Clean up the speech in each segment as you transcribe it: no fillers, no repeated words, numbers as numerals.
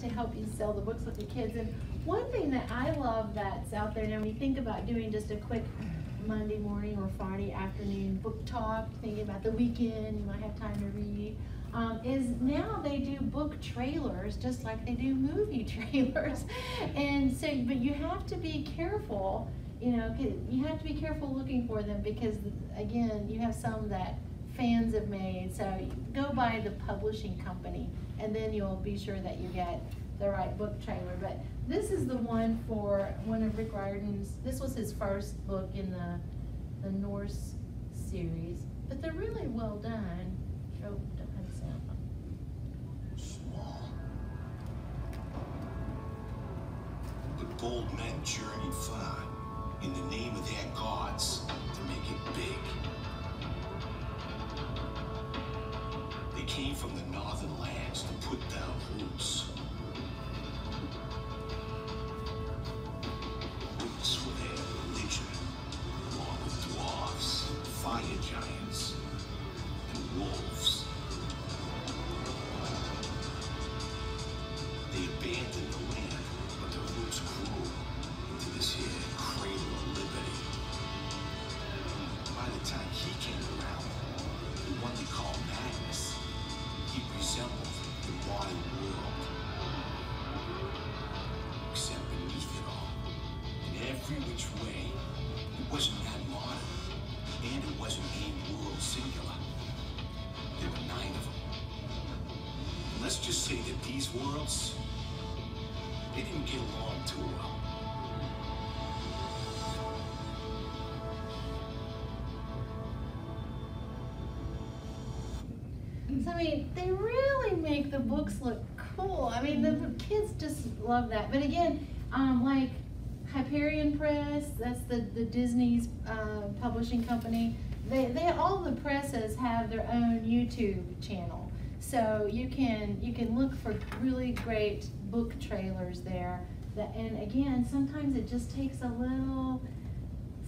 to help you sell the books with the kids. And one thing that I love that's out there now, when you think about doing just a quick Monday morning or Friday afternoon book talk, thinking about the weekend, you might have time to read, is now they do book trailers just like they do movie trailers. And so, but you have to be careful, you know, you have to be careful looking for them because, again, you have some that fans have made. So go by the publishing company and then you'll be sure that you get the right book trailer. But this is the one for one of Rick Riordan's. This was his first book in the Norse series, but they're really well done. Oh, don't have sound. Small, but bold men journeyed far in the name of their gods to make it big. They came from the northern lands to put down roots. Roots were their religion, along with dwarves, fire giants, and wolves. They abandoned the land, but the roots grew into this here cradle of liberty. By the time he came around, the one they called Magnus, he resembled the modern world. Except beneath it all, in every which way, it wasn't that modern, and it wasn't a world singular. There were 9 of them. And let's just say that these worlds, they didn't get along too well. So, I mean, they really make the books look cool. I mean, the kids just love that. But again, like Hyperion Press, that's the Disney's publishing company. They all the presses have their own YouTube channel, so you can look for really great book trailers there. And again, sometimes it just takes a little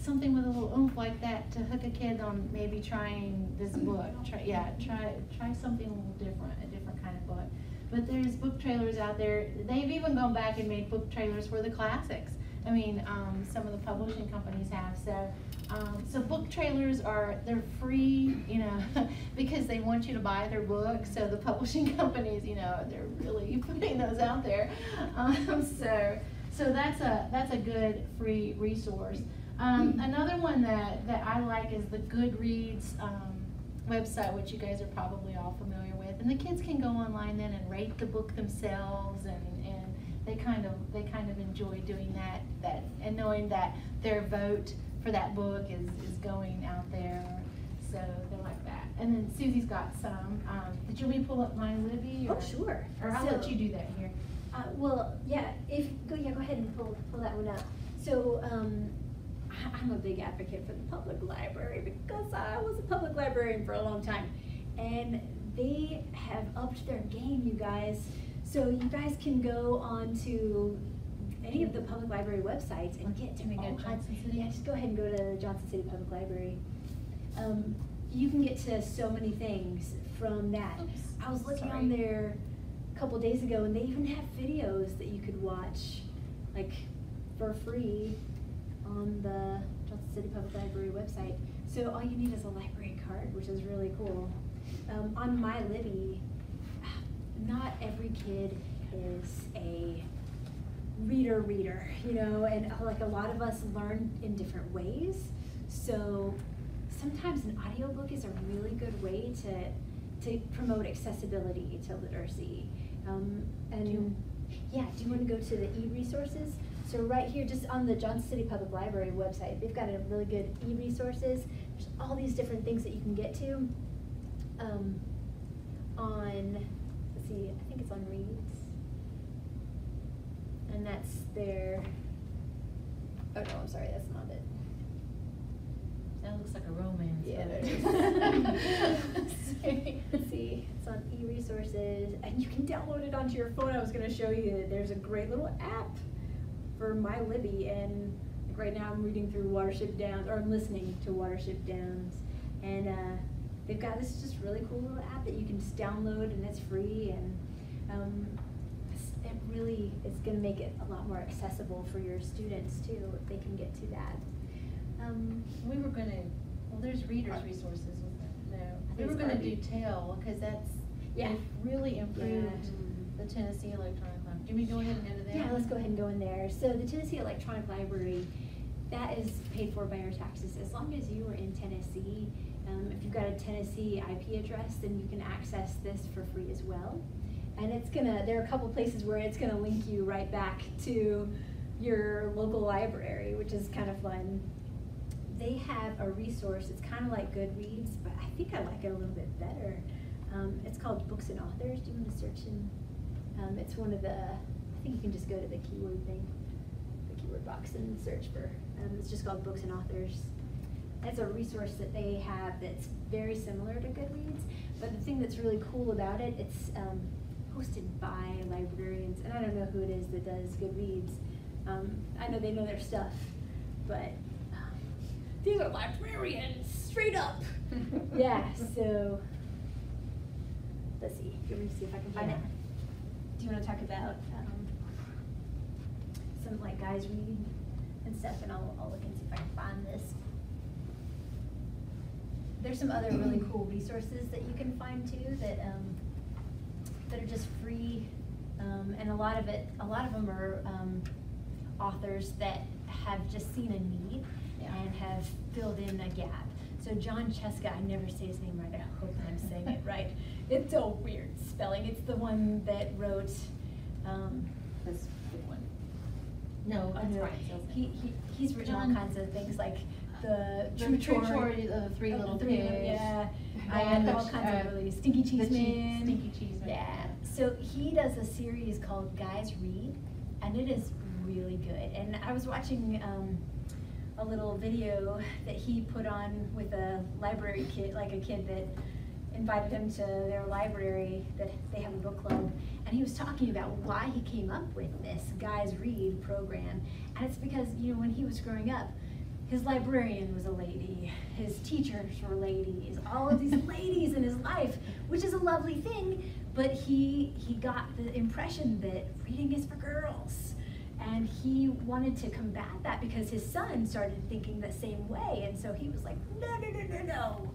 something with a little oomph like that to hook a kid on maybe trying this book. Try something a little different, a different kind of book. But there's book trailers out there. They've even gone back and made book trailers for the classics. I mean, some of the publishing companies have. So book trailers they're free, you know, because they want you to buy their books. So the publishing companies, you know, they're really putting those out there. So that's a good free resource. Another one that I like is the Goodreads website, which you guys are probably all familiar with. And the kids can go online then and rate the book themselves, and they kind of enjoy doing that and knowing that their vote for that book is going out there. So they like that. And then Susie's got some. Did you want me to pull up mine, Libby? Oh, sure. Or I'll let you do that here. Well, yeah. Go ahead and pull that one up. So. I'm a big advocate for the public library because I was a public librarian for a long time, and they have upped their game, you guys. So you guys can go on to any of the public library websites and get to all kinds. Yeah, just go ahead and go to Johnson City Public Library. You can get to so many things from that. Oops, I was looking sorry. on there a couple days ago, and they even have videos that you could watch, like for free, on the Johnson City Public Library website. So all you need is a library card, which is really cool. On My Libby, not every kid is a reader, you know, and like a lot of us learn in different ways. So sometimes an audiobook is a really good way to promote accessibility to literacy. Do you want to go to the e-resources? So right here, just on the Johnson City Public Library website, they've got a really good e-resources. There's all these different things that you can get to. Let's see, I think it's on Reads. And that's their, oh no, I'm sorry, that's not it. That looks like a romance. Yeah, book. Let's see, it's on e-resources, and you can download it onto your phone. I was gonna show you that there's a great little app for My Libby, and like right now I'm reading through Watership Downs, or I'm listening to Watership Downs, and they've got this just really cool little app that you can just download, and it's free, and it really is going to make it a lot more accessible for your students too, if they can get to that. We were gonna, well, there's readers' resources, wasn't there? No, we think were it's gonna do Barbie. TEL, because that's, Yeah. it really improved Yeah. the Tennessee Electronic Library. Do we go ahead and go to that? Yeah, let's go ahead and go in there. So the Tennessee Electronic Library, that is paid for by your taxes. As long as you are in Tennessee, if you've got a Tennessee IP address, then you can access this for free as well. And it's gonna, there are a couple places where it's gonna link you right back to your local library, which is kind of fun. They have a resource, it's kind of like Goodreads, but I think I like it a little bit better. It's called Books and Authors. Do you want to search in? It's one of the, I think you can just go to the keyword thing, the keyword box, and search for, it's just called Books and Authors. That's a resource that they have that's very similar to Goodreads, but the thing that's really cool about it, it's hosted by librarians, and I don't know who it is that does Goodreads. I know they know their stuff, but these are librarians, straight up. Yeah, so let's see. Do you want me to see if I can find it? Do you want to talk about some like guys read and stuff, and I'll look and see if I can find this. There's some other really cool resources that you can find too that that are just free, and a lot of them are authors that have just seen a need and have filled in a gap. So John Cheska, I never say his name right, I hope that I'm saying it right. It's a weird spelling. It's the one that wrote This big one. No, that's no, right. he's written all John- kinds of things like the True Story of the Three of the Little Three Pigs. Little- yeah. And all kinds of really Stinky Cheese Man. Stinky Cheese Man. Yeah. So he does a series called Guys Read, and it is really good. And I was watching a little video that he put on with a library kid, like a kid that invited him to their library, that they have a book club, and he was talking about why he came up with this Guys Read program. And it's because, you know, when he was growing up, his librarian was a lady, his teachers were ladies, all of these ladies in his life, which is a lovely thing, but he got the impression that reading is for girls. And he wanted to combat that because his son started thinking the same way, and so he was like, no, no, no, no, no.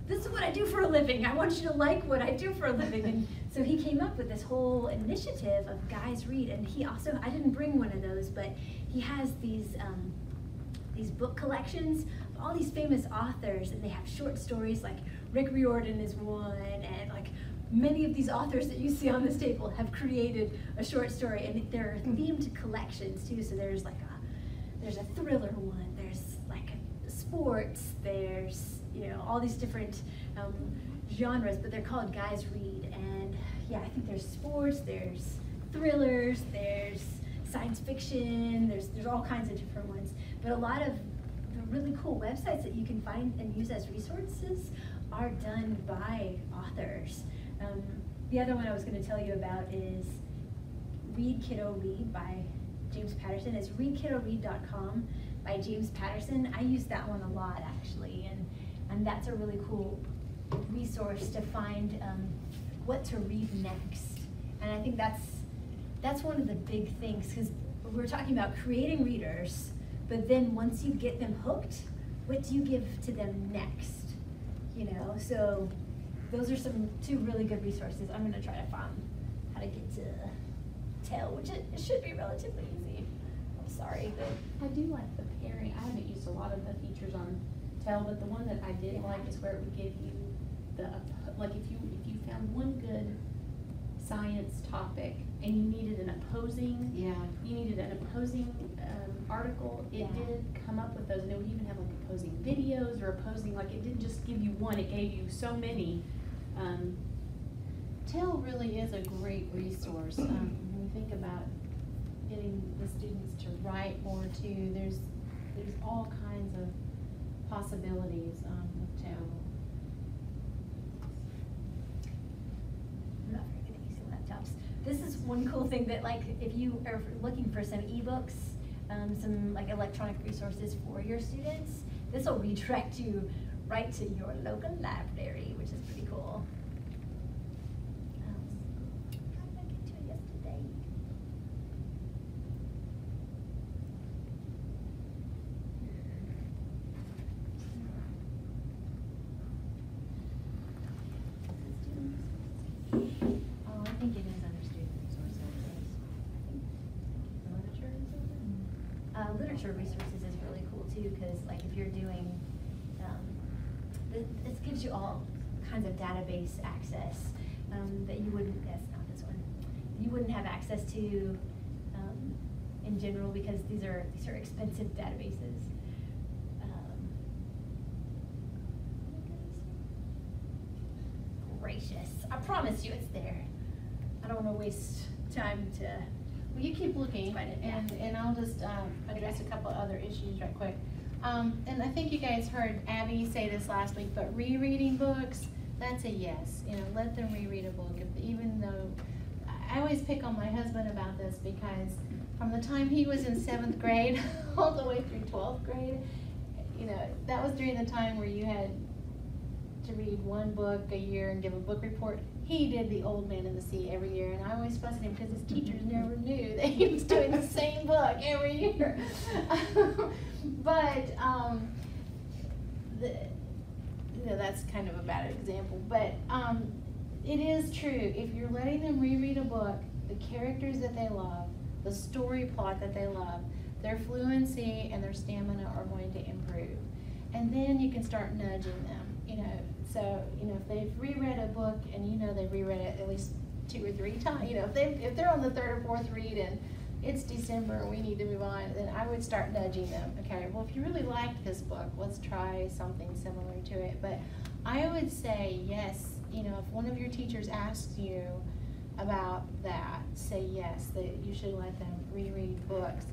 This is what I do for a living. I want you to like what I do for a living. And so he came up with this whole initiative of Guys Read, and he also, I didn't bring one of those, but he has these book collections of all these famous authors, and they have short stories, like Rick Riordan is one, and like many of these authors that you see on this table have created a short story, and there are themed collections too. So there's like there's a thriller one, there's like sports, there's, you know, all these different genres, but they're called Guys Read. And yeah, I think there's sports, there's thrillers, there's science fiction, there's all kinds of different ones. But a lot of the really cool websites that you can find and use as resources are done by authors. The other one I was going to tell you about is Read Kiddo Read by James Patterson. It's readkiddoread.com by James Patterson. I use that one a lot actually, and that's a really cool resource to find what to read next. And I think that's one of the big things, because we're talking about creating readers, but then once you get them hooked, what do you give to them next? You know, so those are two really good resources. I'm gonna try to find how to get to TEL, which it should be relatively easy. I'm sorry, but I do like the pairing. I haven't used a lot of the features on TEL, but the one that I did like is where it would give you the, like if you found one good science topic and you needed an opposing article, it did come up with those, and it would even have like opposing videos or opposing, like it didn't just give you one, it gave you so many. TEL really is a great resource. When you think about getting the students to write more too, there's all kinds of possibilities with TEL. I'm not very good at using laptops. This is one cool thing that, like, if you are looking for some ebooks, some like electronic resources for your students, this will redirect you right to your local library, which is pretty cool. How did I get to it yesterday? literature resources is really cool too, because like if you're doing, this gives you all kinds of database access that you wouldn't, that's not this one, you wouldn't have access to in general, because these are expensive databases. Gracious, I promise you it's there. I don't want to waste time to. Well, you keep looking, Find it, yeah. and I'll just address a couple other issues right quick. And I think you guys heard Abby say this last week, but rereading books, that's a yes. You know, let them reread a book, even though, I always pick on my husband about this, because from the time he was in 7th grade all the way through 12th grade, you know, that was during the time where you had to read one book a year and give a book report. He did The Old Man and the Sea every year, and I always fussed at him because his teachers never knew that he was doing the same book every year. But you know, that's kind of a bad example. But it is true. If you're letting them reread a book, the characters that they love, the story plot that they love, their fluency and their stamina are going to improve. And then you can start nudging them. You know, so you know, if they've reread a book and you know they've reread it at least 2 or 3 times, you know, if they're on the 3rd or 4th read and it's December and we need to move on, then I would start nudging them. Okay, well, if you really liked this book, let's try something similar to it. But I would say yes. You know, if one of your teachers asks you about that, say yes, that you should let them reread books.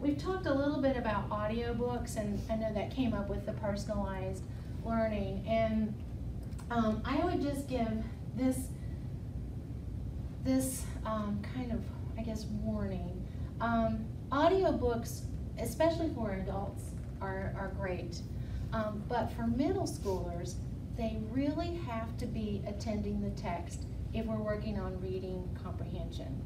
We've talked a little bit about audiobooks, and I know that came up with the personalized learning, and I would just give this kind of, I guess, warning. Audiobooks, especially for adults, are great, but for middle schoolers, they really have to be attending the text if we're working on reading comprehension.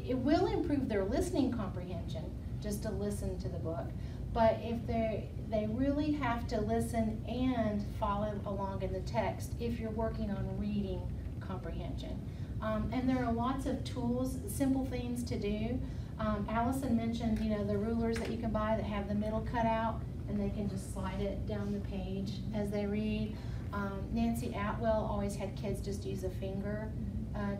It will improve their listening comprehension just to listen to the book, but if they really have to listen and follow along in the text if you're working on reading comprehension. And there are lots of tools, simple things to do. Allison mentioned, you know, the rulers that you can buy that have the middle cut out, and they can just slide it down the page as they read. Nancy Atwell always had kids just use a finger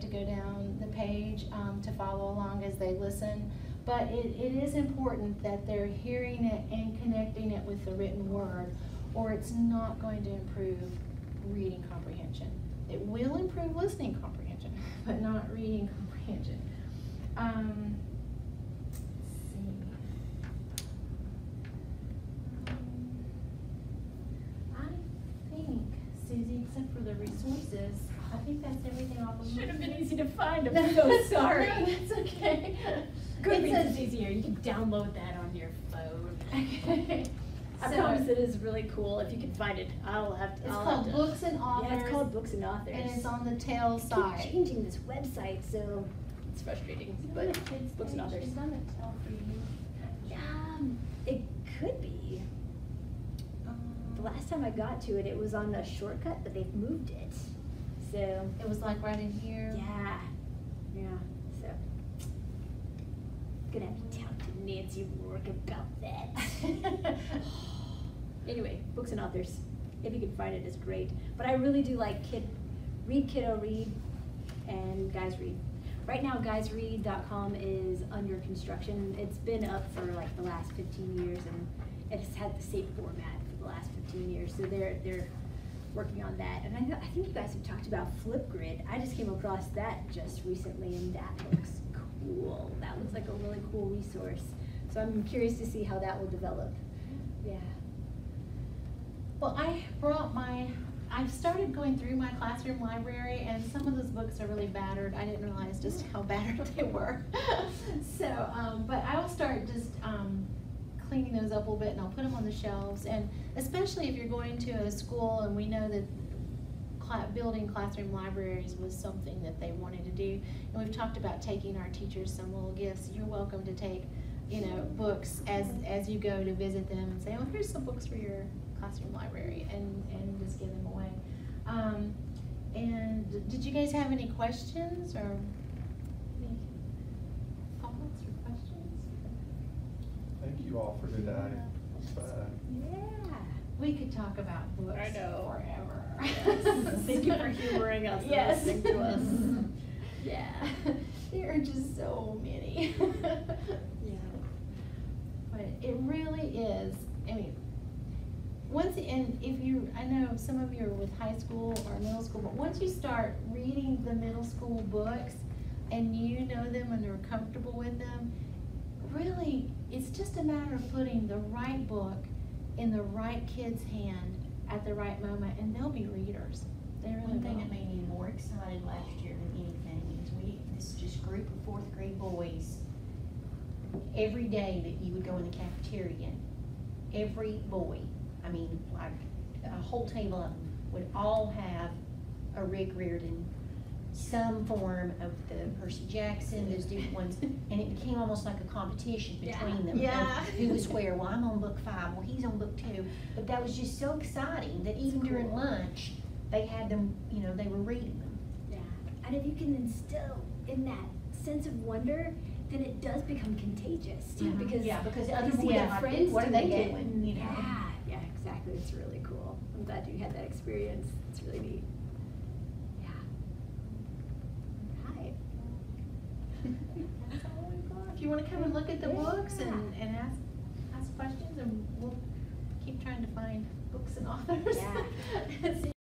to go down the page to follow along as they listen. But it is important that they're hearing it and connecting it with the written word, or it's not going to improve reading comprehension. It will improve listening comprehension, but not reading comprehension. Let's see. I think, Susie, except for the resources, I think that's everything off of. Should have been easy to find. I'm so sorry. No, that's okay. Goodreads is easier. You can download that on your phone. Okay. I promise it is really cool. If you can find it, I'll have to. It's called Books and Authors. Yeah, it's called Books and Authors. And it's on the tail Keep side. changing this website, so it's frustrating. But it's Books and Authors. Is that a tell for you? It could be. The last time I got to it, it was on a shortcut, but they've moved it. So It was like right in here. yeah. So gonna have to talk to Nancy Rourke about that. Anyway, Books and Authors. If you can find it, is great. But I really do like Read Kiddo Read and Guys Read. Right now, guysread.com is under construction. It's been up for like the last 15 years, and it's had the same format for the last 15 years. So they're working on that. And I think you guys have talked about Flipgrid. I just came across that just recently, and that looks cool. That looks like a really cool resource. So I'm curious to see how that will develop. Yeah. Well, I've started going through my classroom library, and some of those books are really battered. I didn't realize just how battered they were. So, but I will start just cleaning those up a little bit, and I'll put them on the shelves. And especially if you're going to a school, and we know that building classroom libraries was something that they wanted to do. And we've talked about taking our teachers some little gifts. You're welcome to take, you know, books as you go to visit them and say, oh, here's some books for your classroom library, and just give them away. And did you guys have any questions or any thoughts or questions? Thank you all for today. It's fun. Yeah. We could talk about books I know. forever. Thank you for humoring us and Yes. listening to us. Yeah. There are just so many. Yeah. But it really is, I mean, and if you, I know some of you are with high school or middle school, but once you start reading the middle school books and you know them and are comfortable with them, really, it's just a matter of putting the right book in the right kid's hand at the right moment, and they'll be readers. They really One thing will. that made me more excited last year than anything is this is just a group of fourth grade boys. Every day that you would go in the cafeteria, every boy, I mean, like a whole table of them, would all have a Rick Riordan, some form of the Percy Jackson, those different ones, and it became almost like a competition between them. Yeah. Of who was where. Well, I'm on book 5. Well, he's on book 2. But that was just so exciting that even during lunch, they had them, you know, they were reading them. Yeah. And if you can instill in that sense of wonder, then it does become contagious too, Mhm. because Yeah, because other you see boys your are like, friends what are they doing it. doing, you know? Yeah, yeah, exactly. It's really cool. I'm glad you had that experience. It's really neat. Yeah. Right. That's all we've got. If you wanna come and look at the books and ask questions, and we'll keep trying to find books and authors. Yeah. See